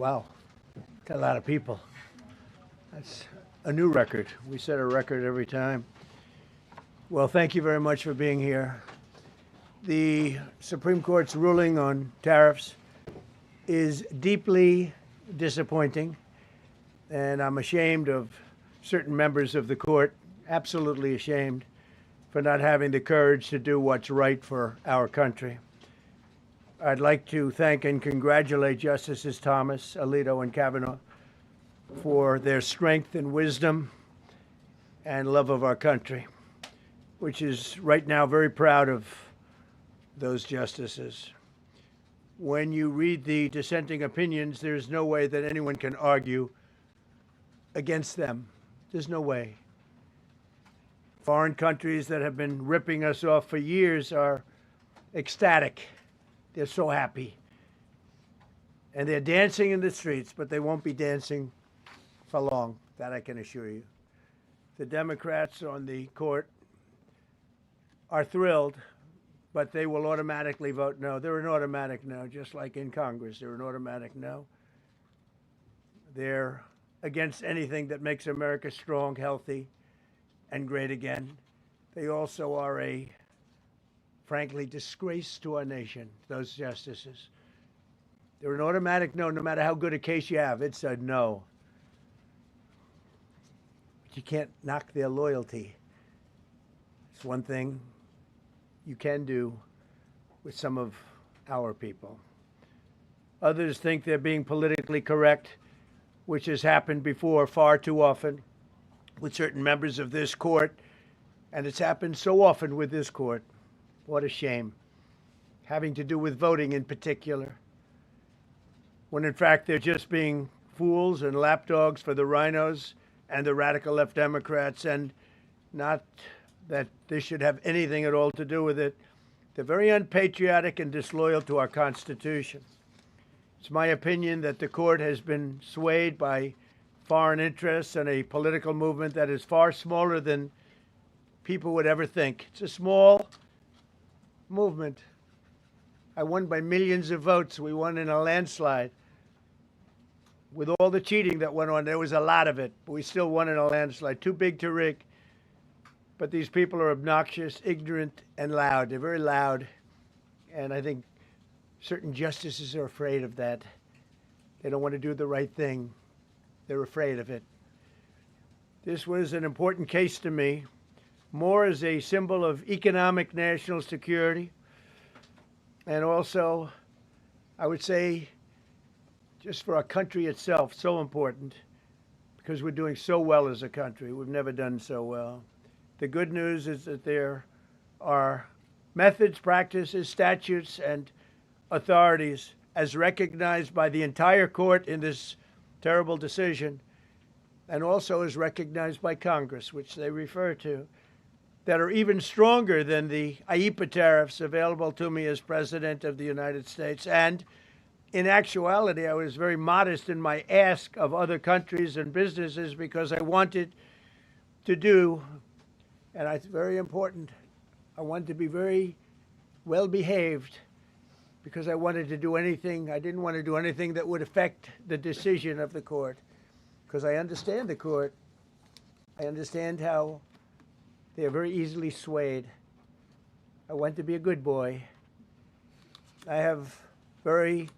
Wow, got a lot of people. That's a new record. We set a record every time. Well, thank you very much for being here. The Supreme Court's ruling on tariffs is deeply disappointing, and I'm ashamed of certain members of the court, absolutely ashamed, for not having the courage to do what's right for our country. I'd like to thank and congratulate Justices Thomas, Alito, and Kavanaugh for their strength and wisdom and love of our country, which is right now very proud of those justices. When you read the dissenting opinions, there's no way that anyone can argue against them. There's no way. Foreign countries that have been ripping us off for years are ecstatic. They're so happy. And they're dancing in the streets, but they won't be dancing for long, that I can assure you. The Democrats on the court are thrilled, but they will automatically vote no. They're an automatic no, just like in Congress. They're an automatic no. They're against anything that makes America strong, healthy, and great again. They also are a frankly, disgrace to our nation, those justices. They're an automatic no, no matter how good a case you have. It's a no. But you can't knock their loyalty. It's one thing you can do with some of our people. Others think they're being politically correct, which has happened before far too often with certain members of this court, and it's happened so often with this court. What a shame. Having to do with voting in particular, when in fact they're just being fools and lapdogs for the rhinos and the radical left Democrats, and not that this should have anything at all to do with it. They're very unpatriotic and disloyal to our Constitution. It's my opinion that the court has been swayed by foreign interests and a political movement that is far smaller than people would ever think. It's a small movement. I won by millions of votes. We won in a landslide. With all the cheating that went on, there was a lot of it, but we still won in a landslide. Too big to rig. But these people are obnoxious, ignorant, and loud. They're very loud. And I think certain justices are afraid of that. They don't want to do the right thing. They're afraid of it. This was an important case to me, more as a symbol of economic national security, and also, I would say, just for our country itself, so important, because we're doing so well as a country. We've never done so well. The good news is that there are methods, practices, statutes, and authorities, as recognized by the entire court in this terrible decision, and also as recognized by Congress, which they refer to, that are even stronger than the IEEPA tariffs available to me as President of the United States. And in actuality, I was very modest in my ask of other countries and businesses because I wanted to do, and it's very important, I wanted to be very well behaved because I wanted to do anything, I didn't want to do anything that would affect the decision of the court, because I understand the court. I understand how they are very easily swayed. I want to be a good boy. I have very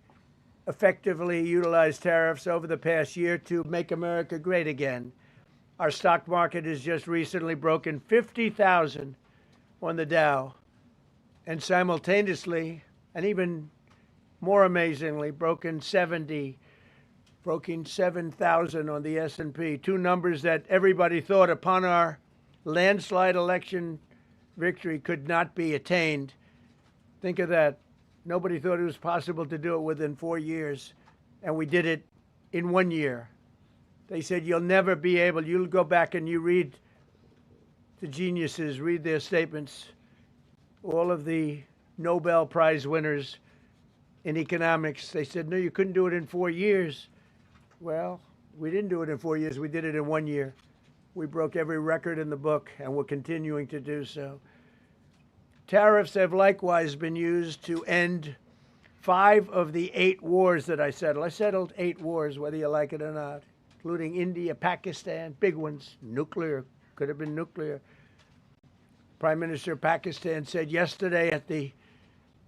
effectively utilized tariffs over the past year to make America great again. Our stock market has just recently broken 50,000 on the Dow, and simultaneously, and even more amazingly, broken 7,000 on the S&P, two numbers that everybody thought upon our landslide election victory could not be attained. Think of that. Nobody thought it was possible to do it within 4 years, and we did it in 1 year. They said, you'll never be able, you'll go back and you read the geniuses, read their statements, all of the Nobel Prize winners in economics. They said, no, you couldn't do it in 4 years. Well, we didn't do it in 4 years. We did it in 1 year. We broke every record in the book, and we're continuing to do so. Tariffs have likewise been used to end 5 of the 8 wars that I settled. I settled 8 wars, whether you like it or not, including India, Pakistan, big ones, nuclear, could have been nuclear. Prime Minister of Pakistan said yesterday at the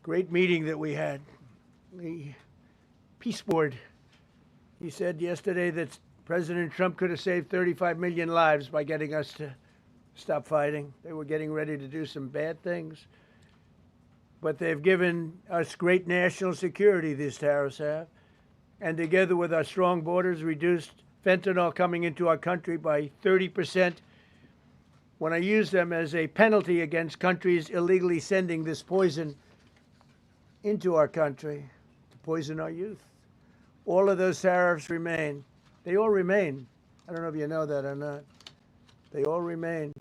great meeting that we had, the Peace Board, he said yesterday that President Trump could have saved 35 million lives by getting us to stop fighting. They were getting ready to do some bad things. But they've given us great national security, these tariffs have. And together with our strong borders, reduced fentanyl coming into our country by 30%. When I use them as a penalty against countries illegally sending this poison into our country to poison our youth. All of those tariffs remain. They all remain. I don't know if you know that or not. They all remain.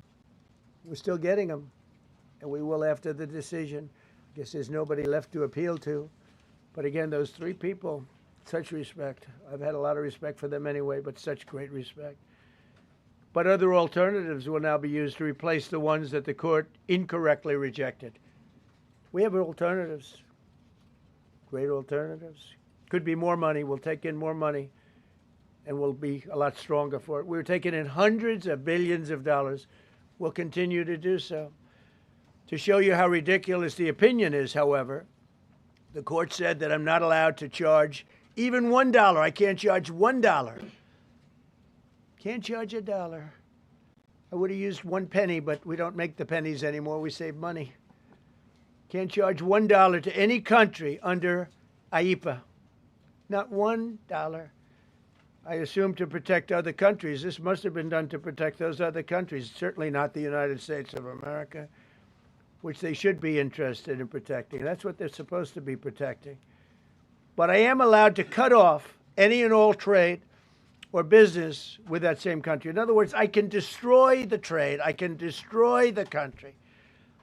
We're still getting them, and we will after the decision. I guess there's nobody left to appeal to. But again, those 3 people, such respect. I've had a lot of respect for them anyway, but such great respect. But other alternatives will now be used to replace the ones that the court incorrectly rejected. We have alternatives, great alternatives. Could be more money. We'll take in more money, and we'll be a lot stronger for it. We're taking in hundreds of billions of dollars. We'll continue to do so. To show you how ridiculous the opinion is, however, the court said that I'm not allowed to charge even $1. I can't charge $1. Can't charge $1. I would have used 1 penny, but we don't make the pennies anymore. We save money. Can't charge $1 to any country under IEPA. Not $1. I assume to protect other countries. This must have been done to protect those other countries, certainly not the United States of America, which they should be interested in protecting. That's what they're supposed to be protecting. But I am allowed to cut off any and all trade or business with that same country. In other words, I can destroy the trade. I can destroy the country.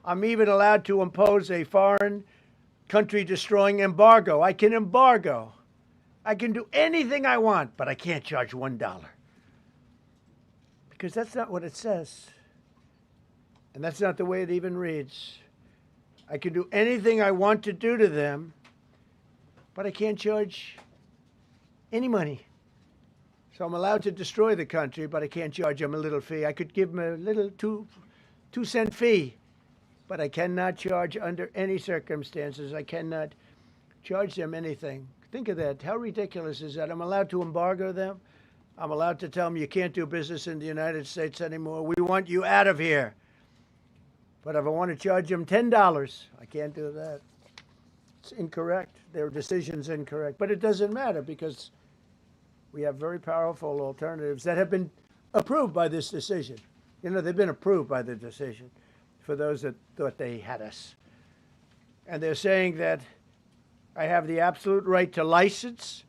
I'm even allowed to impose a foreign country destroying embargo. I can embargo. I can do anything I want, but I can't charge $1. Because that's not what it says. And that's not the way it even reads. I can do anything I want to do to them, but I can't charge any money. So I'm allowed to destroy the country, but I can't charge them a little fee. I could give them a little 2-cent fee, but I cannot charge under any circumstances. I cannot charge them anything. Think of that. How ridiculous is that? I'm allowed to embargo them. I'm allowed to tell them you can't do business in the United States anymore. We want you out of here. But if I want to charge them $10, I can't do that. It's incorrect. Their decision's incorrect. But it doesn't matter because we have very powerful alternatives that have been approved by this decision. You know, they've been approved by the decision for those that thought they had us. And they're saying that I have the absolute right to license,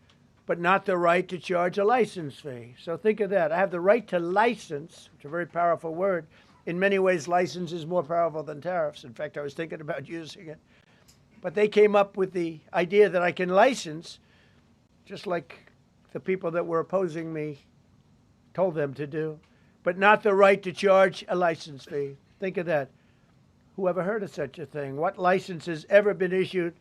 but not the right to charge a license fee. So think of that. I have the right to license, which is a very powerful word. In many ways, license is more powerful than tariffs. In fact, I was thinking about using it. But they came up with the idea that I can license, just like the people that were opposing me told them to do, but not the right to charge a license fee. Think of that. Who ever heard of such a thing? What license has ever been issued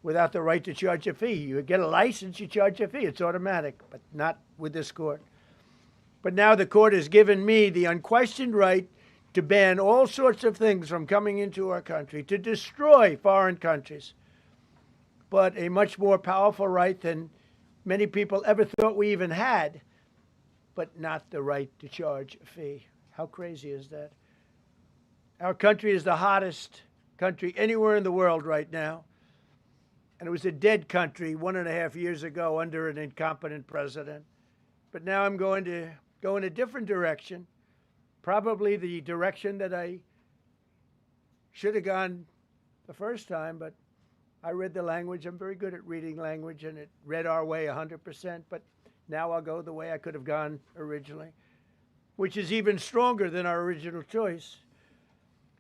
without the right to charge a fee? You get a license, you charge a fee. It's automatic, but not with this court. But now the court has given me the unquestioned right to ban all sorts of things from coming into our country, to destroy foreign countries. But a much more powerful right than many people ever thought we even had, but not the right to charge a fee. How crazy is that? Our country is the hottest country anywhere in the world right now. And it was a dead country 1.5 years ago under an incompetent president. But now I'm going to go in a different direction, probably the direction that I should have gone the first time, but I read the language. I'm very good at reading language, and it read our way 100%, but now I'll go the way I could have gone originally, which is even stronger than our original choice.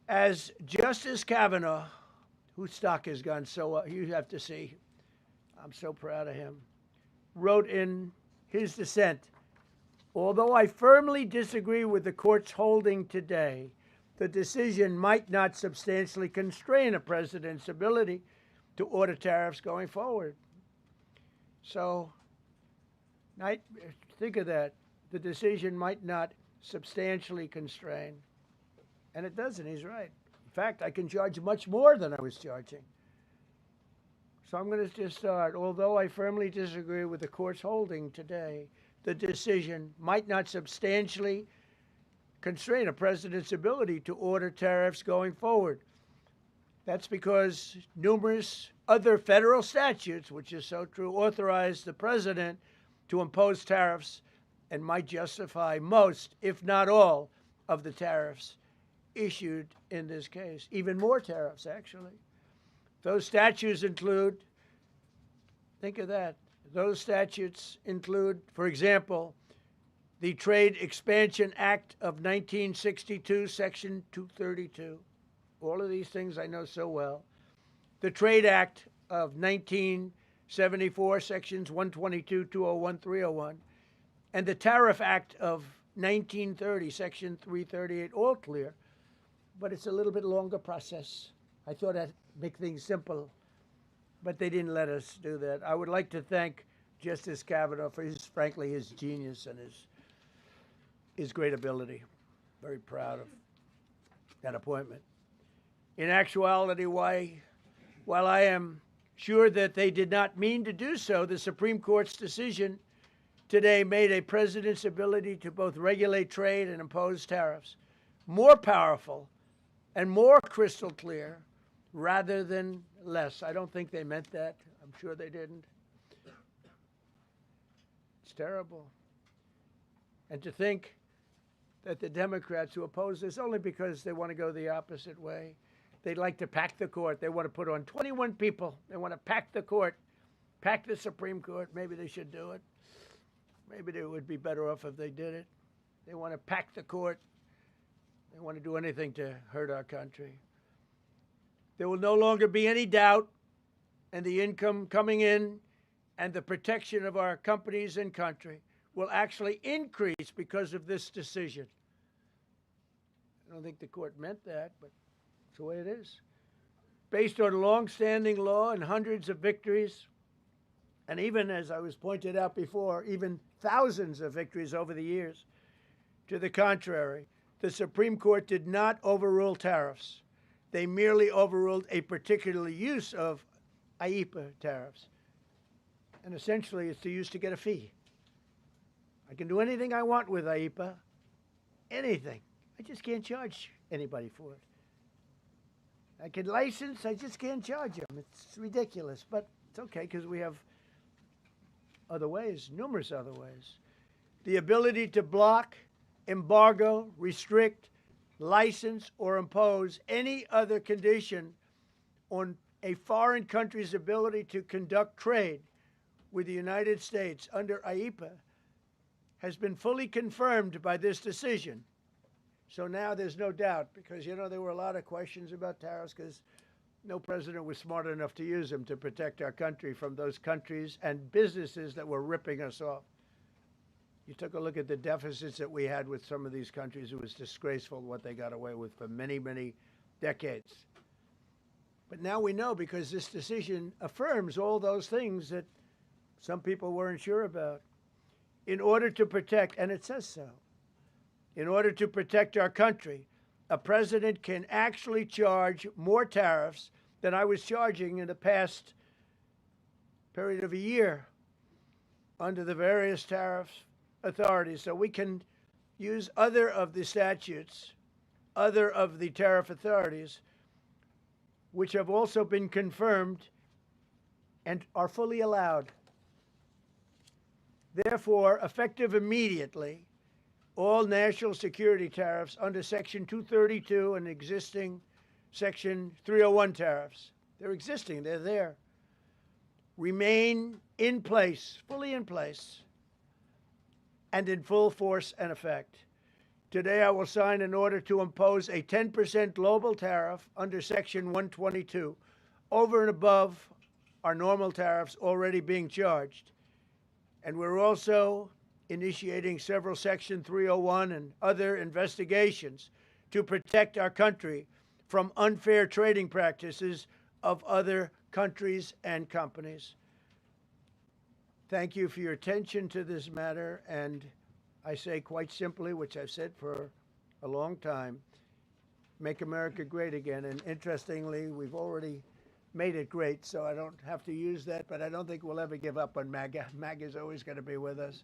As Justice Kavanaugh, whose stock has gone so up, you have to see, I'm so proud of him, wrote in his dissent, although I firmly disagree with the court's holding today, the decision might not substantially constrain a president's ability to order tariffs going forward. So, think of that. The decision might not substantially constrain. And it doesn't, he's right. In fact, I can charge much more than I was charging. So I'm going to just start. Although I firmly disagree with the court's holding today, the decision might not substantially constrain a president's ability to order tariffs going forward. That's because numerous other federal statutes, which is so true, authorize the president to impose tariffs and might justify most, if not all, of the tariffs issued in this case. Even more tariffs, actually. Those statutes include, think of that, those statutes include, for example, the Trade Expansion Act of 1962, Section 232. All of these things I know so well. The Trade Act of 1974, Sections 122, 201, 301. And the Tariff Act of 1930, Section 338, all clear. But it's a little bit longer process. I thought I'd make things simple, but they didn't let us do that. I would like to thank Justice Kavanaugh for frankly, his genius and his great ability. Very proud of that appointment. In actuality, while I am sure that they did not mean to do so, the Supreme Court's decision today made a president's ability to both regulate trade and impose tariffs more powerful and more crystal clear rather than less. I don't think they meant that. I'm sure they didn't. It's terrible. And to think that the Democrats who oppose this only because they want to go the opposite way, they'd like to pack the court. They want to put on 21 people. They want to pack the court, pack the Supreme Court. Maybe they should do it. Maybe they would be better off if they did it. They want to pack the court. They want to do anything to hurt our country. There will no longer be any doubt, and the income coming in and the protection of our companies and country will actually increase because of this decision. I don't think the court meant that, but it's the way it is. Based on long-standing law and hundreds of victories, and even, as I was pointed out before, even thousands of victories over the years, to the contrary, the Supreme Court did not overrule tariffs. They merely overruled a particular use of IEEPA tariffs. And essentially, it's used to get a fee. I can do anything I want with IEEPA, anything. I just can't charge anybody for it. I can license, I just can't charge them. It's ridiculous, but it's okay because we have other ways, numerous other ways. The ability to block, embargo, restrict, license, or impose any other condition on a foreign country's ability to conduct trade with the United States under IEEPA has been fully confirmed by this decision. So now there's no doubt, because, you know, there were a lot of questions about tariffs because no president was smart enough to use them to protect our country from those countries and businesses that were ripping us off. You took a look at the deficits that we had with some of these countries. It was disgraceful what they got away with for many, many decades. But now we know, because this decision affirms all those things that some people weren't sure about. In order to protect, and it says so, in order to protect our country, a president can actually charge more tariffs than I was charging in the past period of a year under the various tariff authorities. So we can use other of the statutes, other of the tariff authorities, which have also been confirmed and are fully allowed. Therefore, effective immediately, all national security tariffs under Section 232 and existing Section 301 tariffs, they're existing, they're there, remain in place, fully in place, and in full force and effect. Today, I will sign an order to impose a 10% global tariff under Section 122 over and above our normal tariffs already being charged. And we're also initiating several Section 301 and other investigations to protect our country from unfair trading practices of other countries and companies. Thank you for your attention to this matter, and I say quite simply, which I've said for a long time, make America great again. And interestingly, we've already made it great, so I don't have to use that, but I don't think we'll ever give up on MAGA. MAGA is always going to be with us.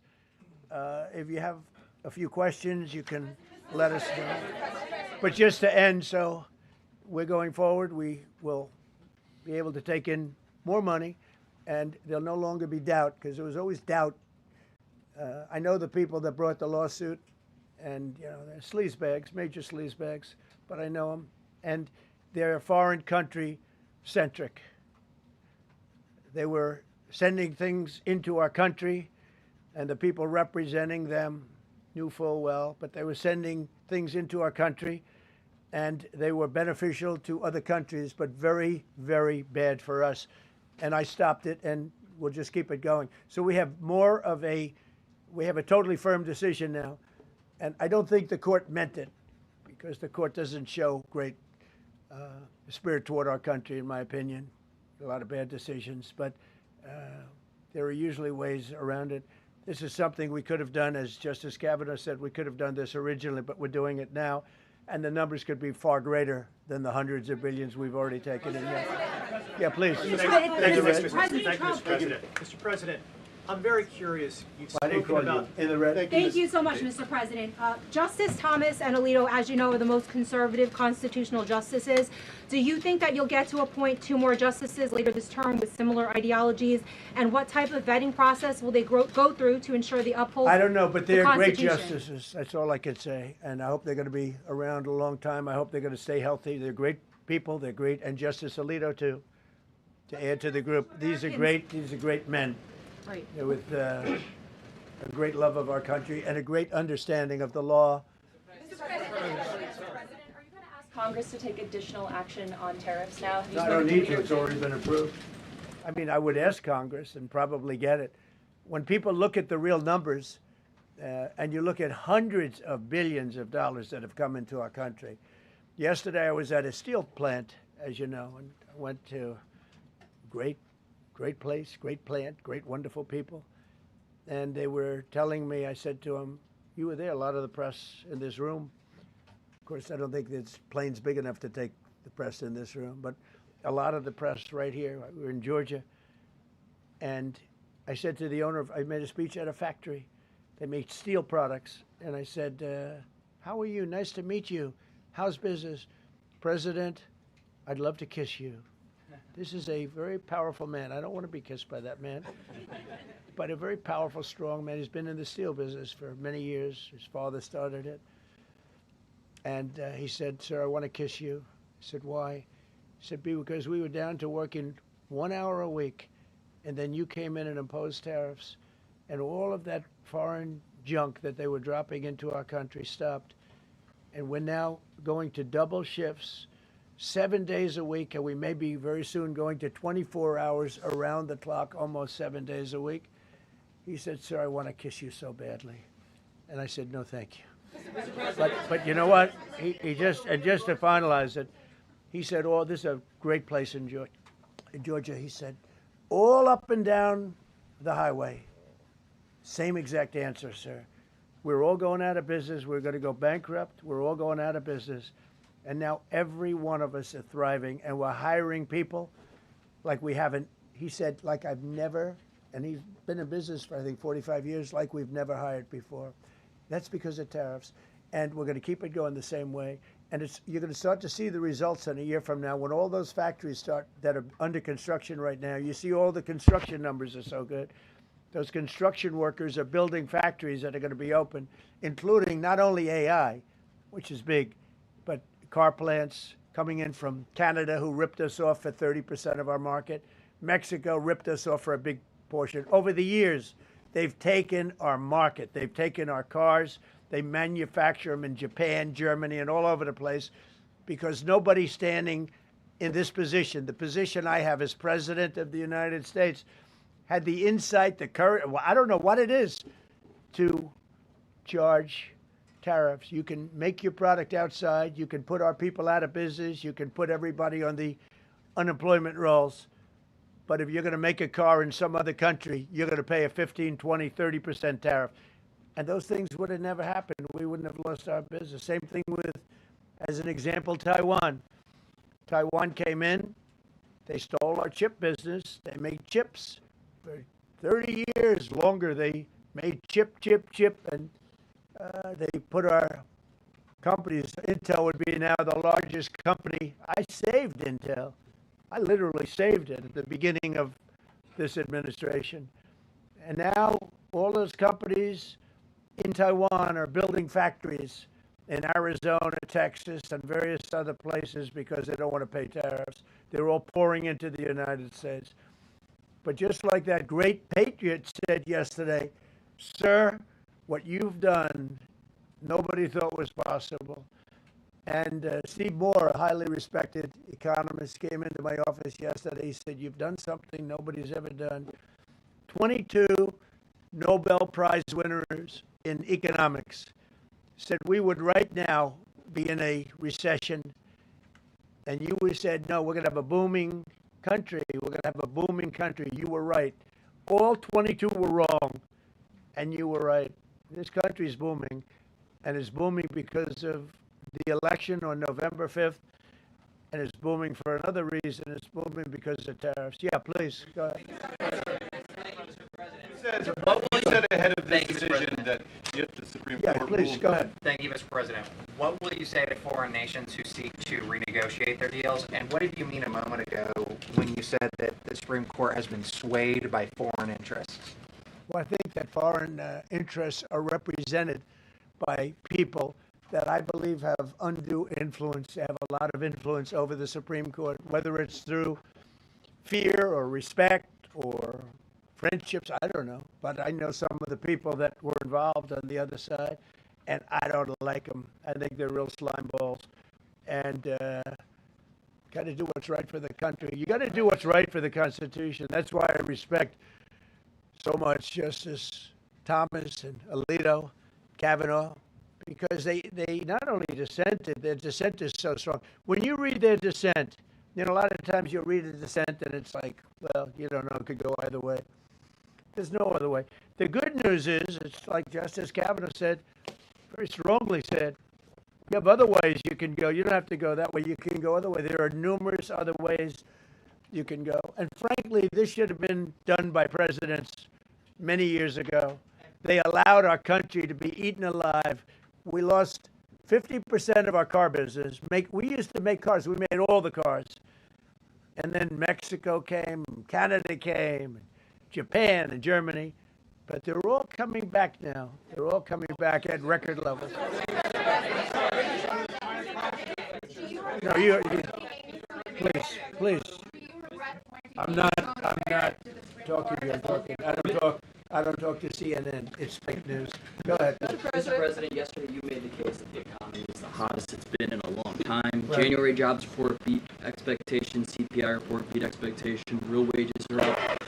If you have a few questions, you can let us know. But just to end, so we're going forward. We will be able to take in more money, and there'll no longer be doubt, because there was always doubt. I know the people that brought the lawsuit, and they're sleazebags, major sleazebags, but I know them, and they're foreign country centric. They were sending things into our country, and the people representing them knew full well, but they were sending things into our country, and they were beneficial to other countries, but very, very bad for us. And I stopped it, and we'll just keep it going. So we have we have a totally firm decision now, and I don't think the court meant it, because the court doesn't show great spirit toward our country, in my opinion. A lot of bad decisions, but there are usually ways around it. This is something we could have done, as Justice Kavanaugh said, we could have done this originally, but we're doing it now, and the numbers could be far greater than the hundreds of billions we've already taken in. Yeah, please. Thank you, Mr. President. Mr. President, I'm very curious. You've spoken about in the red. Thank you so much, Mr. President. Justice Thomas and Alito, as you know, are the most conservative constitutional justices. Do you think that you'll get to appoint 2 more justices later this term with similar ideologies? And what type of vetting process will they go through to ensure they uphold? I don't know, but they're great justices. That's all I can say. And I hope they're going to be around a long time. I hope they're going to stay healthy. They're great people. They're great. And Justice Alito, too, to add to the group. These are great men. Right. With a great love of our country and a great understanding of the law. Mr. President, are you going to ask Congress to take additional action on tariffs now? No, I don't need to. It's already been approved. I mean, I would ask Congress and probably get it. When people look at the real numbers, and you look at hundreds of billions of dollars that have come into our country. Yesterday, I was at a steel plant, as you know, and I went to great place, great plant, great, wonderful people. And they were telling me, I said to them, you were there, a lot of the press in this room. Of course, I don't think this plane's big enough to take the press in this room, but a lot of the press right here. We were in Georgia. And I said to the owner, I made a speech at a factory. They make steel products. And I said, how are you? Nice to meet you. How's business? President, I'd love to kiss you. This is a very powerful man. I don't want to be kissed by that man, but a very powerful, strong man. He's been in the steel business for many years. His father started it. And he said, sir, I want to kiss you. I said, why? He said, because we were down to working 1 hour a week, and then you came in and imposed tariffs, and all of that foreign junk that they were dropping into our country stopped. And we're now going to double shifts, 7 days a week, and we may be very soon going to 24 hours around the clock, almost 7 days a week. He said, sir, I want to kiss you so badly. And I said, no, thank you. But you know what? He just to finalize it, he said, oh, this is a great place in Georgia. He said, all up and down the highway, same exact answer, sir. We're all going out of business. We're going to go bankrupt. We're all going out of business. And now every one of us are thriving, and we're hiring people like we haven't. He said, like I've never, and he's been in business for, I think, 45 years, like we've never hired before. That's because of tariffs. And we're going to keep it going the same way. And you're going to start to see the results in a year from now when all those factories start that are under construction right now. You see all the construction numbers are so good. Those construction workers are building factories that are going to be open, including not only AI, which is big, but car plants coming in from Canada, who ripped us off for 30% of our market. Mexico ripped us off for a big portion. Over the years, they've taken our market. They've taken our cars. They manufacture them in Japan, Germany, and all over the place because nobody's standing in this position. The position I have as President of the United States had the insight, the courage, well, I don't know what it is, to charge tariffs. You can make your product outside. You can put our people out of business. You can put everybody on the unemployment rolls. But if you're going to make a car in some other country, you're going to pay a 15, 20, 30% tariff. And those things would have never happened. We wouldn't have lost our business. Same thing with, as an example, Taiwan. Taiwan came in. They stole our chip business. They made chips for 30 years longer. They made chip, and they put our companies. Intel would be now the largest company. I saved Intel. I literally saved it at the beginning of this administration. And now all those companies in Taiwan are building factories in Arizona, Texas, and various other places because they don't want to pay tariffs. They're all pouring into the United States. But just like that great patriot said yesterday, sir, what you've done, nobody thought was possible. And Steve Moore, a highly respected economist, came into my office yesterday. He said, you've done something nobody's ever done. 22 Nobel Prize winners in economics said we would right now be in a recession. And you said, no, we're going to have a booming country. We're going to have a booming country. You were right. All 22 were wrong, and you were right. This country is booming, and it's booming because of the election on November 5th, and it's booming for another reason. It's booming because of tariffs. Yeah, please, go ahead. What will you say ahead of this decision that if the Supreme Court please, rules? go ahead. Thank you, Mr. President. What will you say to foreign nations who seek to renegotiate their deals? And what did you mean a moment ago when you said that the Supreme Court has been swayed by foreign interests? Well, I think that foreign interests are represented by people that I believe have undue influence, have a lot of influence over the Supreme Court, whether it's through fear or respect or friendships, I don't know. But I know some of the people that were involved on the other side, and I don't like them. I think they're real slime balls. And got to do what's right for the country. You got to do what's right for the Constitution. That's why I respect so much Justice Thomas and Alito, Kavanaugh, because they not only dissented, their dissent is so strong. When you read their dissent, a lot of times you'll read a dissent and it's like, well, you don't know, it could go either way. There's no other way. The good news is, it's like Justice Kavanaugh said, very strongly said, you have other ways you can go. You don't have to go that way. You can go other way. There are numerous other ways you can go. And frankly, this should have been done by presidents many years ago. They allowed our country to be eaten alive. We lost 50% of our car business. We used to make cars. We made all the cars. And then Mexico came, Canada came, Japan and Germany. But they're all coming back now. They're all coming back at record levels. No, please. I'm not talking to you. I don't talk to CNN. It's fake news. Go ahead. Mr. President, yesterday you made the case that the economy is the hottest it's been in a long time. Right. January jobs report beat expectations, CPI report beat expectations, real wages are up.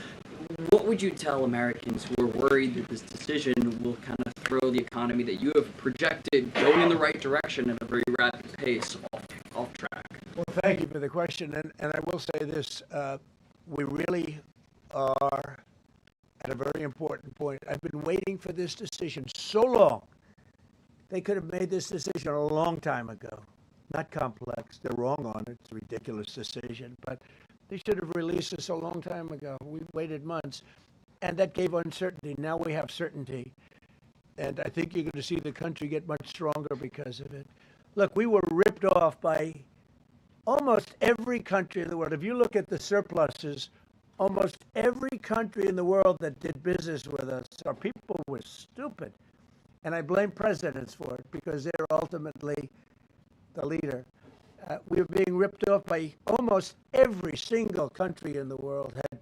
What would you tell Americans who are worried that this decision will kind of throw the economy that you have projected going in the right direction at a very rapid pace off track? Well, thank you for the question. And I will say this. We really are at a very important point. I've been waiting for this decision so long. They could have made this decision a long time ago. Not complex. They're wrong on it. It's a ridiculous decision. But they should have released this a long time ago. We waited months. And that gave uncertainty. Now we have certainty. And I think you're going to see the country get much stronger because of it. Look, we were ripped off by almost every country in the world. If you look at the surpluses, almost every country in the world that did business with us, our people were stupid. And I blame presidents for it because they're ultimately the leader. We were being ripped off by almost every single country in the world had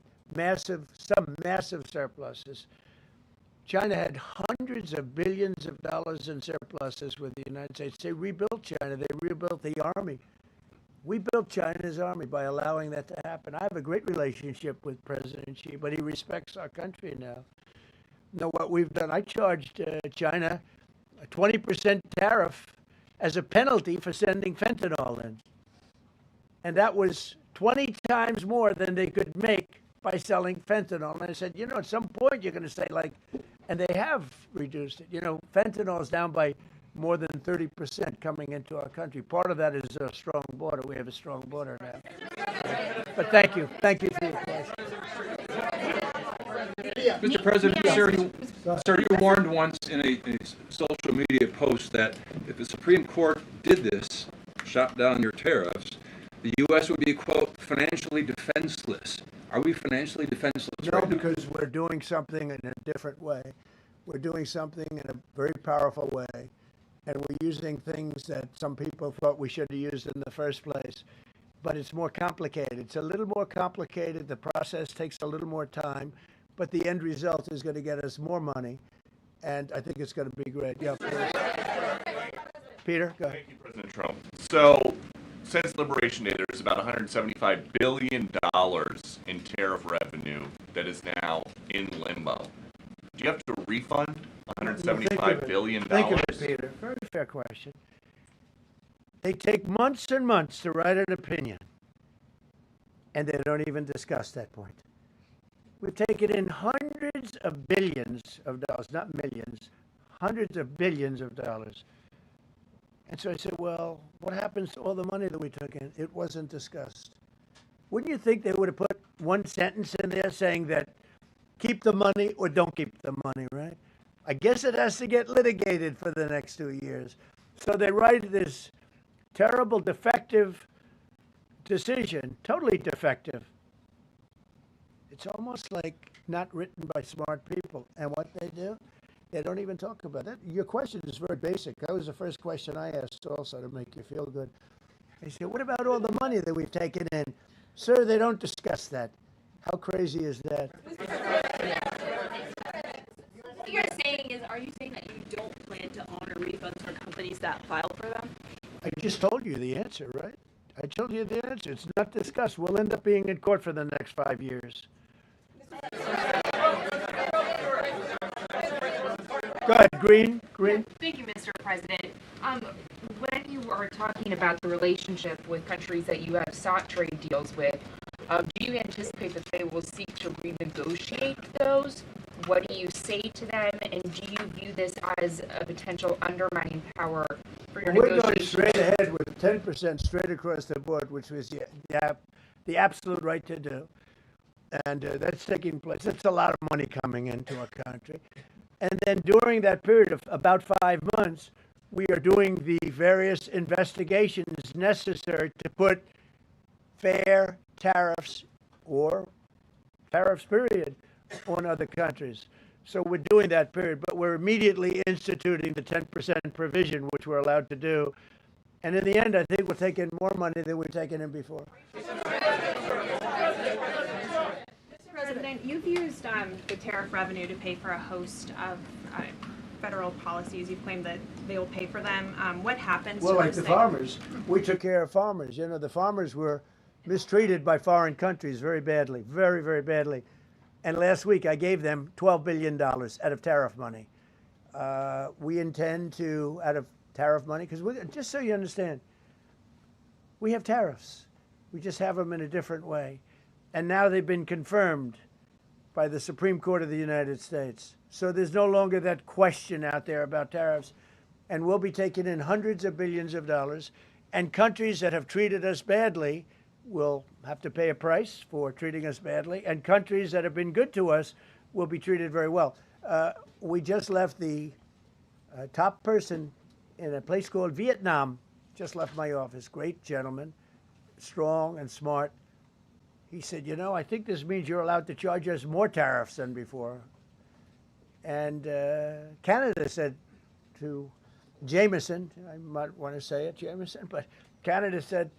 some massive surpluses. China had hundreds of billions of dollars in surpluses with the United States. They rebuilt China. They rebuilt the army. We built China's army by allowing that to happen. I have a great relationship with President Xi, but he respects our country now. Now, what we've done, I charged China a 20% tariff as a penalty for sending fentanyl in. And that was 20 times more than they could make by selling fentanyl. And I said, you know, at some point you're going to say, like, and they have reduced it. You know, fentanyl is down by more than 30% coming into our country. Part of that is a strong border. We have a strong border now. But thank you. Thank you for your question. Mr. President, sir, you warned once in a social media post that if the Supreme Court did this, shot down your tariffs, the U.S. would be, quote, financially defenseless. Are we financially defenseless No, right now? because we're doing something in a different way. We're doing something in a very powerful way. And we're using things that some people thought we should have used in the first place. But it's more complicated. It's a little more complicated. The process takes a little more time. But the end result is going to get us more money. And I think it's going to be great. Yeah, Peter, go ahead. Thank you, President Trump. So, since Liberation Day, there's about $175 billion in tariff revenue that is now in limbo. Do you have to refund $175 billion? Think of it, Peter. Very fair question. They take months and months to write an opinion, and they don't even discuss that point. We've taken in hundreds of billions of dollars, not millions, hundreds of billions of dollars. And so I said, well, what happens to all the money that we took in? It wasn't discussed. Wouldn't you think they would have put one sentence in there saying that keep the money or don't keep the money, right? I guess it has to get litigated for the next 2 years. So they write this terrible, defective decision, totally defective. It's almost like not written by smart people. And what they do, they don't even talk about it. Your question is very basic. That was the first question I asked also to make you feel good. I said, what about all the money that we've taken in? Sir, they don't discuss that. How crazy is that? What you're saying is, are you saying that you don't plan to honor refunds for companies that file for them? I just told you the answer, right? I told you the answer. It's not discussed. We'll end up being in court for the next 5 years. Go ahead, Green. Thank you, Mr. President. When you are talking about the relationship with countries that you have sought trade deals with, do you anticipate that they will seek to renegotiate those? What do you say to them? And do you view this as a potential undermining power for your We're negotiations? going straight ahead with 10% straight across the board, which was the absolute right to do. And that's taking place. That's a lot of money coming into our country. And then during that period of about 5 months, we are doing the various investigations necessary to put fair tariffs or tariffs, period, on other countries. So we're doing that period, but we're immediately instituting the 10% provision, which we're allowed to do. And in the end, I think we're taking more money than we've taken in before. President, you've used the tariff revenue to pay for a host of federal policies. You claim that they will pay for them. What happens to Well, like those the things? farmers, we took care of farmers. You know, the farmers were mistreated by foreign countries very badly, very, very badly. And last week I gave them $12 billion out of tariff money. We intend to, out of tariff money, because just so you understand, we have tariffs. We just have them in a different way. And now they've been confirmed by the Supreme Court of the United States. So there's no longer that question out there about tariffs. And we'll be taking in hundreds of billions of dollars. And countries that have treated us badly will have to pay a price for treating us badly. And countries that have been good to us will be treated very well. We just left the top person in a place called Vietnam, just left my office. Great gentleman, strong and smart. He said, you know, I think this means you're allowed to charge us more tariffs than before. And Canada said to Jameson, I might want to say it, Jameson, but Canada said,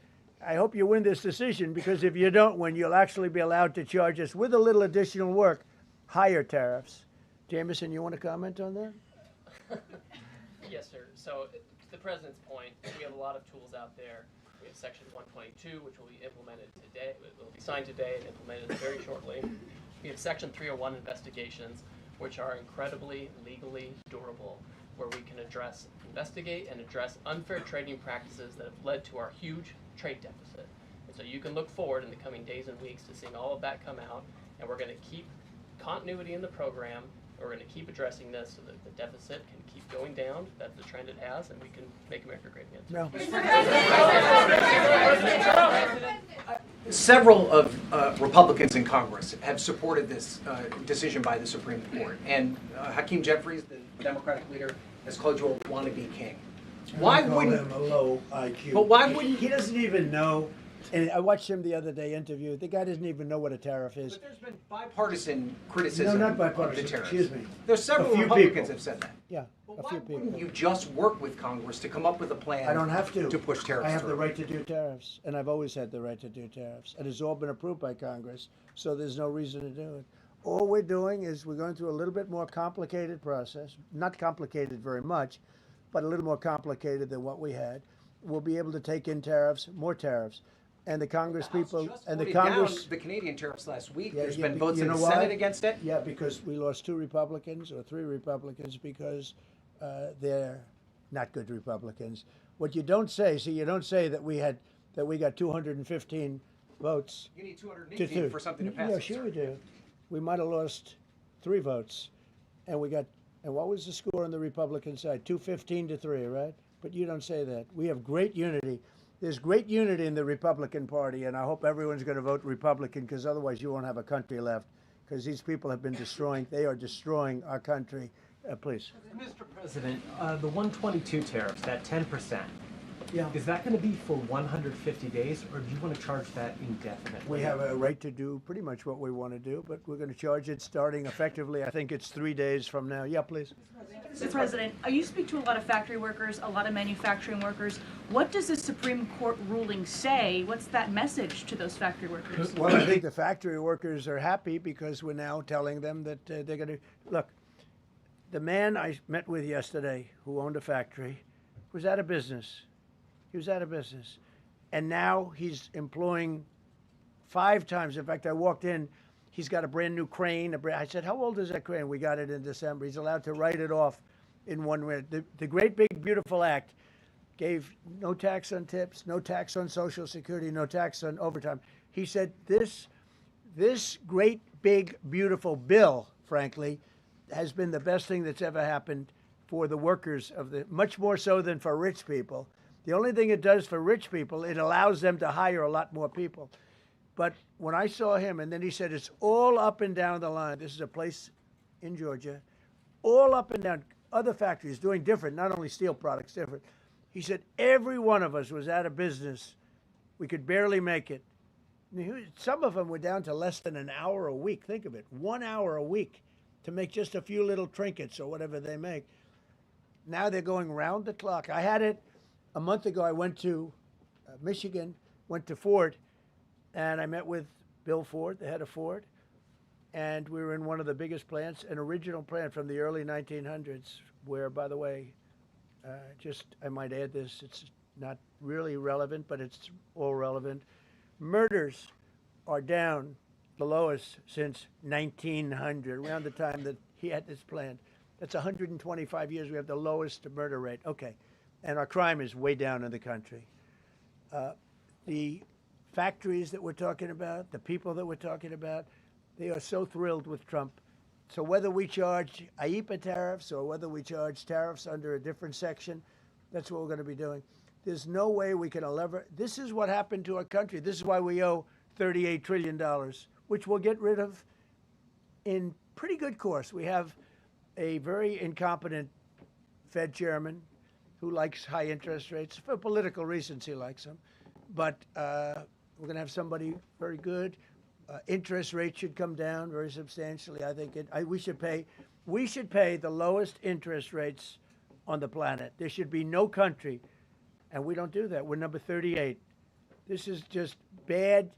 I hope you win this decision, because if you don't win, you'll actually be allowed to charge us, with a little additional work, higher tariffs. Jameson, you want to comment on that? Yes, sir. So, to the President's point, we have a lot of tools out there. We have Section 122, which will be implemented today. It will be signed today and implemented very shortly. We have Section 301 investigations, which are incredibly legally durable, where we can investigate and address unfair trading practices that have led to our huge trade deficit. And so you can look forward in the coming days and weeks to seeing all of that come out, and we're going to keep continuity in the program. We're going to keep addressing this so that the deficit can keep going down. That's the trend it has, and we can make America great again. No. Several of Republicans in Congress have supported this decision by the Supreme Court, and Hakeem Jeffries, the Democratic leader, has called you a wannabe king. Why wouldn't him a low IQ? But why wouldn't he doesn't even know? And I watched him the other day interview. The guy doesn't even know what a tariff is. But there's been bipartisan criticism No, not bipartisan. of the tariffs. Excuse me. There's several A few Republicans people. have said that. Yeah, But a why few wouldn't people. you just work with Congress to come up with a plan? I don't have to push tariffs I have through? the right to do tariffs, and I've always had the right to do tariffs, and it's all been approved by Congress, so there's no reason to do it. All we're doing is we're going through a little bit more complicated process, not complicated very much, but a little more complicated than what we had. We'll be able to take in tariffs, more tariffs, and the Congress people and the Voted Congress. down the Canadian tariffs last week. Yeah, There's yeah, been votes you in the know why? Senate against it. Yeah, because we lost 2 Republicans or 3 Republicans because they're not good Republicans. What you don't say, you don't say that we got 215 votes. You need 218 for something to pass. Yeah, sure we do. We might have lost 3 votes, and we got. And what was the score on the Republican side? 215 to 3, right? But you don't say that. We have great unity. There's great unity in the Republican Party, and I hope everyone's going to vote Republican, because otherwise you won't have a country left. Because these people have been destroying. They are destroying our country. Please. Mr. President, the 122 tariffs, that 10%, Yeah. is that going to be for 150 days, or do you want to charge that indefinitely? We have a right to do pretty much what we want to do, but we're going to charge it starting effectively. I think it's 3 days from now. Yeah, please. Mr. President, you speak to a lot of factory workers, a lot of manufacturing workers. What does the Supreme Court ruling say? What's that message to those factory workers? Well, I think the factory workers are happy because we're now telling them that they're going to look. The man I met with yesterday, who owned a factory, was out of business. He was out of business, and now he's employing 5 times. In fact, I walked in. He's got a brand new crane. I said, "How old is that crane?" We got it in December. He's allowed to write it off in 1 minute. The great big beautiful act gave no tax on tips, no tax on Social Security, no tax on overtime. He said this great big beautiful bill, frankly, has been the best thing that's ever happened for the workers of the, much more so than for rich people. The only thing it does for rich people, it allows them to hire a lot more people. But when I saw him, and then he said, it's all up and down the line. This is a place in Georgia, all up and down, other factories doing different, not only steel products, different. He said, every one of us was out of business. We could barely make it. Some of them were down to less than an hour a week. Think of it, 1 hour a week to make just a few little trinkets or whatever they make. Now they're going round the clock. I had it a month ago. I went to Michigan, went to Ford, and I met with Bill Ford, the head of Ford, and we were in one of the biggest plants, an original plant from the early 1900s, where, by the way, I might add this, it's not really relevant, but it's all relevant. Murders are down the lowest since 1900, around the time that he had this plant. That's 125 years. We have the lowest murder rate. Okay. And our crime is way down in the country. The factories that we're talking about, the people that we're talking about, they are so thrilled with Trump. So whether we charge IEEPA tariffs or whether we charge tariffs under a different section, that's what we're going to be doing. There's no way we can this is what happened to our country. This is why we owe $38 trillion, which we'll get rid of in pretty good course. We have a very incompetent Fed chairman who likes high interest rates. For political reasons, he likes them. But we're going to have somebody very good. Interest rates should come down very substantially. I think we should pay the lowest interest rates on the planet. There should be no country, and we don't do that. We're number 38. This is just bad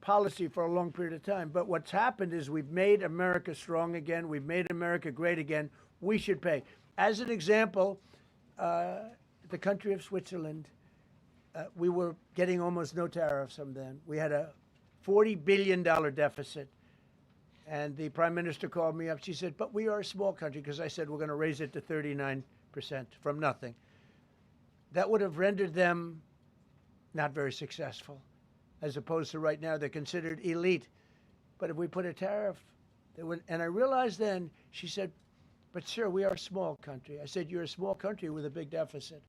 policy for a long period of time. But what's happened is we've made America strong again. We've made America great again. We should pay. As an example, the country of Switzerland, we were getting almost no tariffs from them. We had a $40 billion deficit. And the prime minister called me up. She said, but we are a small country, because I said we're going to raise it to 39% from nothing. That would have rendered them not very successful, as opposed to right now they're considered elite. But if we put a tariff, they would, and I realized then, she said, but sir, we are a small country. I said, you're a small country with a big deficit.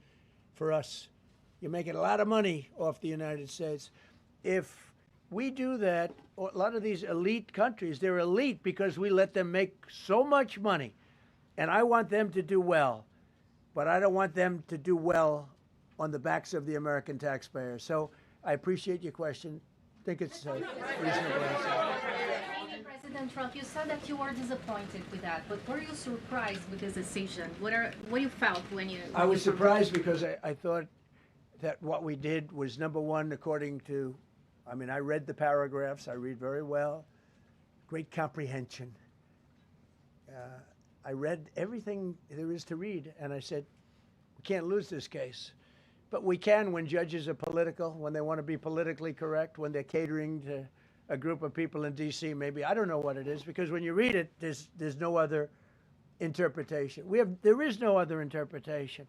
For us, you're making a lot of money off the United States. If we do that, a lot of these elite countries, they're elite because we let them make so much money. And I want them to do well, but I don't want them to do well on the backs of the American taxpayer. So I appreciate your question. I think it's a reasonable answer. President Trump, you said that you were disappointed with that, but were you surprised with this decision? What you felt when you? I was surprised because I thought that what we did was, number one, according to, I mean, I read the paragraphs. I read very well. Great comprehension. I read everything there is to read, and I said, we can't lose this case. But we can when judges are political, when they want to be politically correct, when they're catering to a group of people in D.C. maybe. I don't know what it is, because when you read it, there's no other interpretation. There is no other interpretation.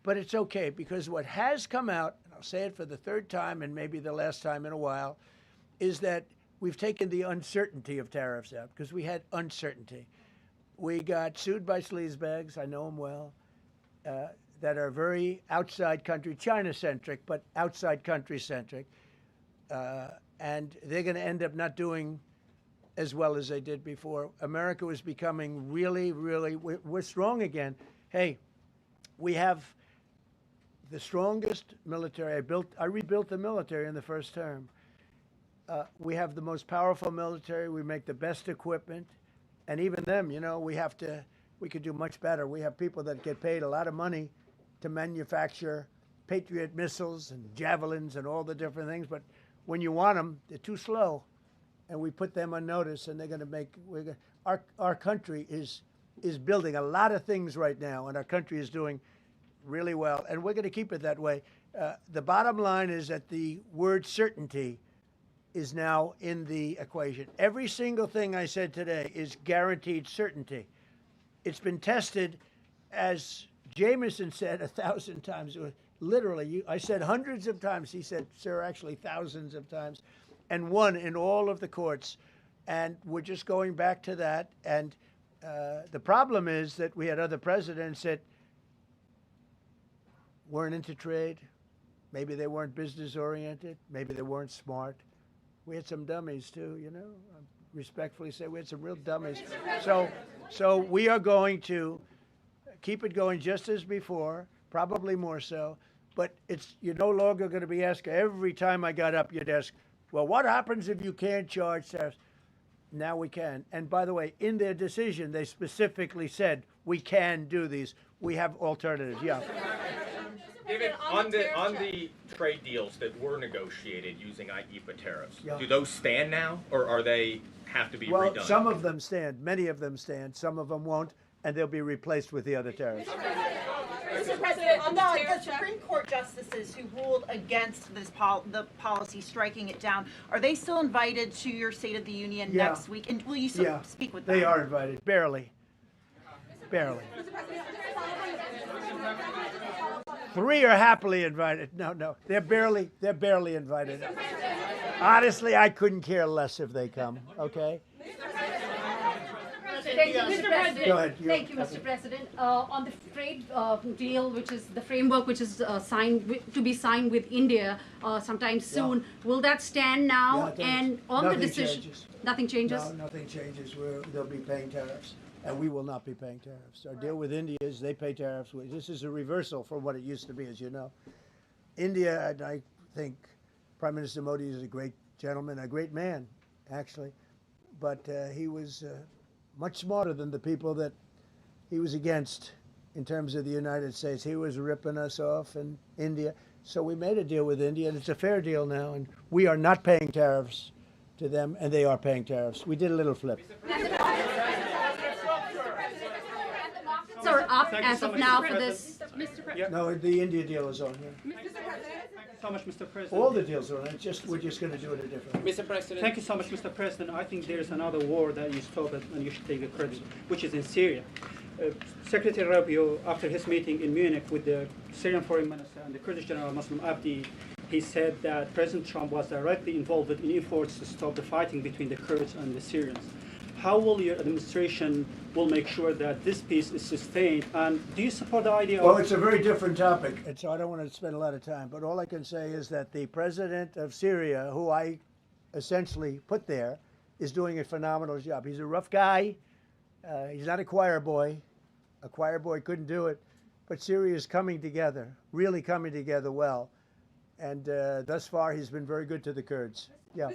But it's okay, because what has come out, and I'll say it for the third time and maybe the last time in a while, is that we've taken the uncertainty of tariffs out, because we had uncertainty. We got sued by sleazebags, I know them well, that are very outside country, China-centric, but outside country-centric. And they're going to end up not doing as well as they did before. America was becoming really, really, we're strong again. Hey, we have the strongest military. I rebuilt the military in the first term. We have the most powerful military. We make the best equipment. And even them, you know, we could do much better. We have people that get paid a lot of money to manufacture Patriot missiles and javelins and all the different things. But when you want them, they're too slow. And we put them on notice, and they're going to make, our country is building a lot of things right now, and our country is doing really well. And we're going to keep it that way. The bottom line is that the word certainty is now in the equation. Every single thing I said today is guaranteed certainty. It's been tested, as Jameson said 1,000 times. Literally, I said hundreds of times. He said, sir, actually thousands of times, and won in all of the courts. And we're just going back to that. And the problem is that we had other presidents that weren't into trade. Maybe they weren't business oriented. Maybe they weren't smart. We had some dummies too, you know. I respectfully say we had some real dummies. So we are going to keep it going just as before, probably more so. But you're no longer going to be asked every time I got up, you'd ask, well, what happens if you can't charge tariffs? Now we can. And by the way, in their decision, they specifically said we can do these. We have alternatives. Yeah. David, on the trade deals that were negotiated using IEEPA tariffs, do those stand now, or are they have to be redone? Well, some of them stand. Many of them stand. Some of them won't, and they'll be replaced with the other tariffs. Mr. President, the Supreme Court justices who ruled against this the policy, striking it down, are they still invited to your State of the Union next week? And will you speak with them? They are invited. Barely. Barely. 3 are happily invited. No, they're barely invited. Honestly, I couldn't care less if they come. Okay. Thank you, Mr. President. Go ahead. Thank you, Mr. President. On the trade deal, which is the framework, which is to be signed with India sometime soon, will that stand now? And on the decision, nothing changes. No, nothing changes. They'll be paying tariffs, and we will not be paying tariffs. Our deal with India is they pay tariffs. This is a reversal from what it used to be, as you know. India, and I think Prime Minister Modi is a great gentleman, a great man, actually, but he was much smarter than the people that he was against in terms of the United States. He was ripping us off in India. So we made a deal with India, and it's a fair deal now, and we are not paying tariffs to them, and they are paying tariffs. We did a little flip. Are up as of now for this. No, the India deal is on here. Thank you so much, Mr. President. All the deals are on. We're just going to do it a different way. Mr. President. Thank you so much, Mr. President. I think there is another war that you stopped and you should take the credit, which is in Syria. Secretary Rubio, after his meeting in Munich with the Syrian Foreign Minister and the Kurdish General Muslim Abdi, he said that President Trump was directly involved in efforts to stop the fighting between the Kurds and the Syrians. How will your administration will make sure that this peace is sustained? And do you support the idea Well, of... it's a very different topic, and so I don't want to spend a lot of time. But all I can say is that the president of Syria, who I essentially put there, is doing a phenomenal job. He's a rough guy. He's not a choir boy. A choir boy couldn't do it. But Syria is coming together, really coming together well. And thus far, he's been very good to the Kurds. Yeah.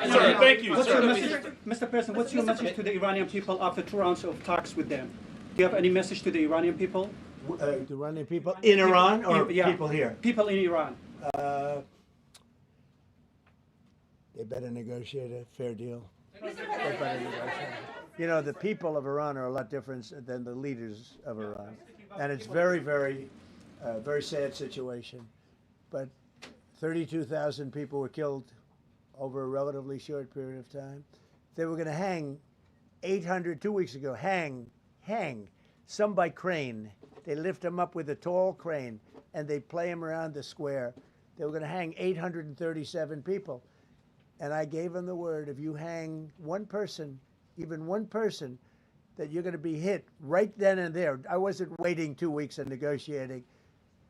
Thank you. Mr. President, what's your message to the Iranian people after 2 rounds of talks with them? Do you have any message to the Iranian people? The Iranian people in Iran or people here? People in Iran. They better negotiate a fair deal. They better negotiate. You know, the people of Iran are a lot different than the leaders of Iran. And it's very, very sad situation. But 32,000 people were killed over a relatively short period of time. They were going to hang 800, 2 weeks ago, hang, some by crane. They lift them up with a tall crane, and they play them around the square. They were going to hang 837 people. And I gave them the word, if you hang one person, even one person, that you're going to be hit right then and there. I wasn't waiting 2 weeks and negotiating.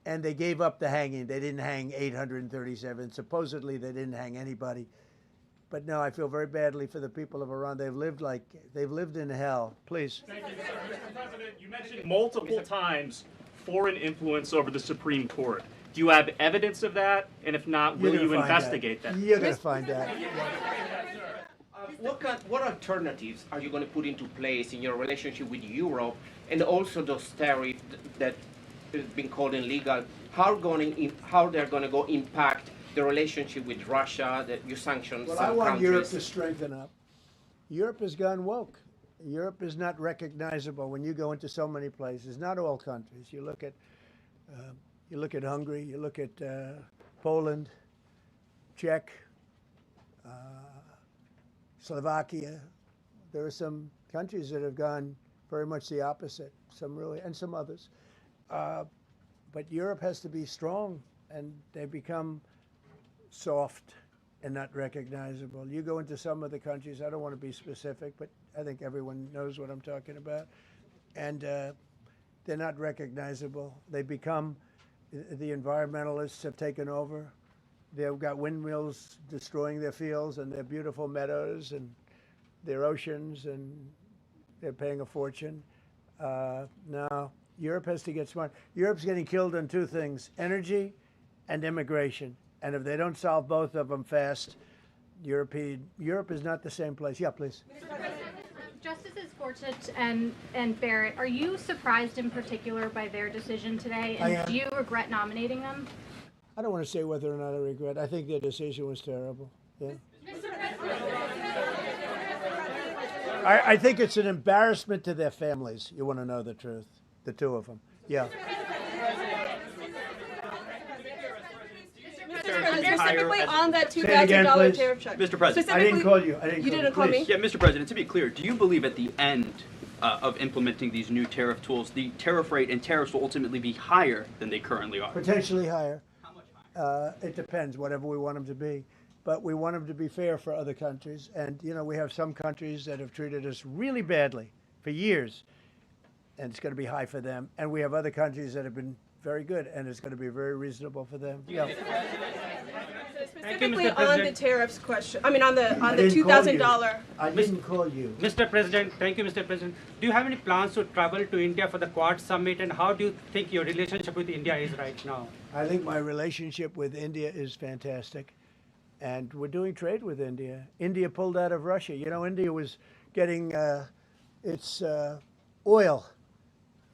And they gave up the hanging. They didn't hang 837. Supposedly, they didn't hang anybody. But no, I feel very badly for the people of Iran. They've lived in hell. Please. Thank you, Mr. President, you mentioned multiple times foreign influence over the Supreme Court. Do you have evidence of that? And if not, will you investigate that? You're going to find out. What alternatives are you going to put into place in your relationship with Europe, and also those tariffs that have been called illegal? How they're going to go impact the relationship with Russia? That you sanction Well, some I want countries. Europe to strengthen up. Europe has gone woke. Europe is not recognizable when you go into so many places. Not all countries. You look at Hungary. You look at Poland, Czech. Slovakia. There are some countries that have gone very much the opposite, some really, and some others. But Europe has to be strong, and they become soft and not recognizable. You go into some of the countries, I don't want to be specific, but I think everyone knows what I'm talking about, and they're not recognizable. They become, the environmentalists have taken over. They've got windmills destroying their fields and their beautiful meadows and their oceans, and they're paying a fortune. Now, Europe has to get smart. Europe's getting killed on two things, energy and immigration. And if they don't solve both of them fast, Europe is not the same place. Yeah, please. Justices Gorsuch and Barrett, are you surprised in particular by their decision today? I And am. do you regret nominating them? I don't want to say whether or not I regret. I think their decision was terrible. Yeah. I think it's an embarrassment to their families. You want to know the truth. The two of them. Yeah. Specifically on that Say it again, $2,000 please. tariff check. Mr. President, I didn't call you. You didn't call me? Yeah, Mr. President, to be clear, do you believe at the end of implementing these new tariff tools, the tariff rate and tariffs will ultimately be higher than they currently are? Potentially higher. How much higher? It depends, whatever we want them to be. But we want them to be fair for other countries. And, you know, we have some countries that have treated us really badly for years, and it's going to be high for them. And we have other countries that have been very good, and it's going to be very reasonable for them. Yeah. Specifically on the tariffs question, I mean on the $2,000. I didn't call you. Mr. President, thank you, Mr. President. Do you have any plans to travel to India for the Quad Summit, and how do you think your relationship with India is right now? I think my relationship with India is fantastic, and we're doing trade with India. India pulled out of Russia. You know, India was getting its oil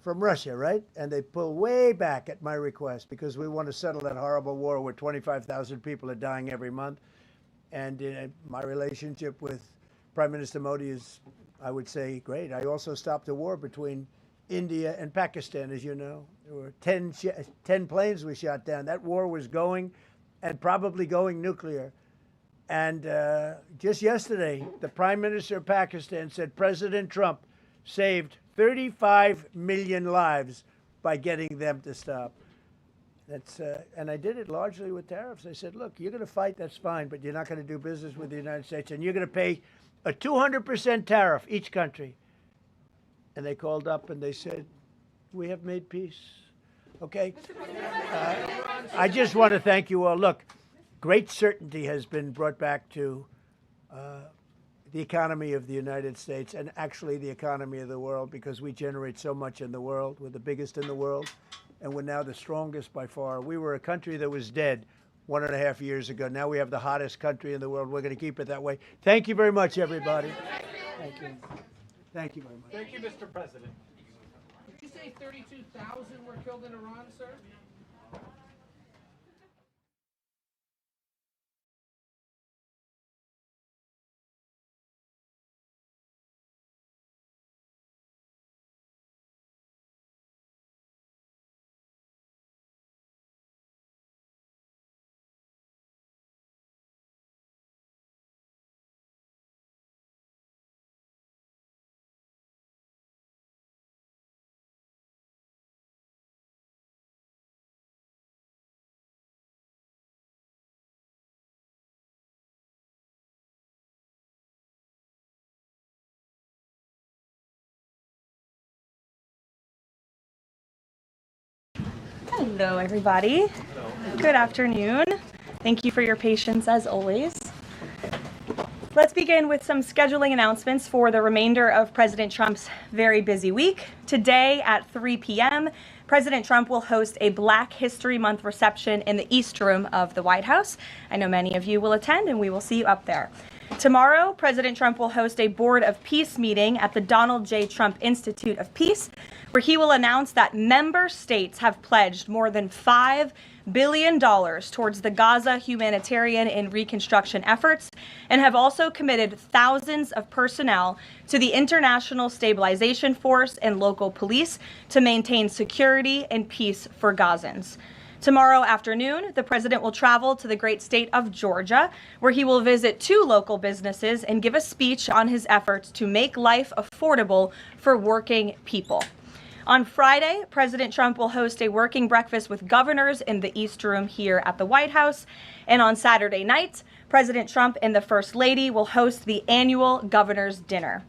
from Russia, right? And they pull way back at my request because we want to settle that horrible war where 25,000 people are dying every month. And my relationship with Prime Minister Modi is, I would say, great. I also stopped a war between India and Pakistan, as you know. There were 10 planes we shot down. That war was going, and probably going nuclear. And just yesterday, the Prime Minister of Pakistan said President Trump saved 35 million lives by getting them to stop. And I did it largely with tariffs. I said, look, you're going to fight, that's fine, but you're not going to do business with the United States, and you're going to pay a 200% tariff, each country. And they called up and they said, we have made peace. Okay? I just want to thank you all. Look, great certainty has been brought back to the economy of the United States and actually the economy of the world, because we generate so much in the world. We're the biggest in the world, and we're now the strongest by far. We were a country that was dead 1.5 years ago. Now we have the hottest country in the world. We're going to keep it that way. Thank you very much, everybody. Thank you. Thank you very much. Thank you, Mr. President. Did you say 32,000 were killed in Iran, sir? Hello, everybody. Good afternoon. Thank you for your patience as always. Let's begin with some scheduling announcements for the remainder of President Trump's very busy week. Today at 3 p.m., President Trump will host a Black History Month reception in the East Room of the White House. I know many of you will attend, and we will see you up there. Tomorrow, President Trump will host a Board of Peace meeting at the Donald J. Trump Institute of Peace, where he will announce that member states have pledged more than $5 billion towards the Gaza humanitarian and reconstruction efforts, and have also committed thousands of personnel to the International Stabilization Force and local police to maintain security and peace for Gazans. Tomorrow afternoon, the president will travel to the great state of Georgia, where he will visit 2 local businesses and give a speech on his efforts to make life affordable for working people. On Friday, President Trump will host a working breakfast with governors in the East Room here at the White House. And on Saturday night, President Trump and the First Lady will host the annual Governor's Dinner.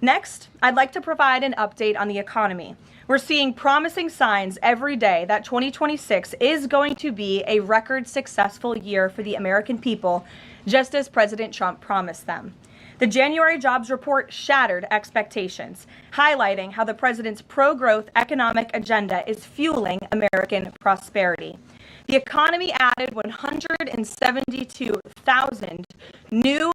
Next, I'd like to provide an update on the economy. We're seeing promising signs every day that 2026 is going to be a record successful year for the American people, just as President Trump promised them. The January jobs report shattered expectations, highlighting how the president's pro-growth economic agenda is fueling American prosperity. The economy added 172,000 new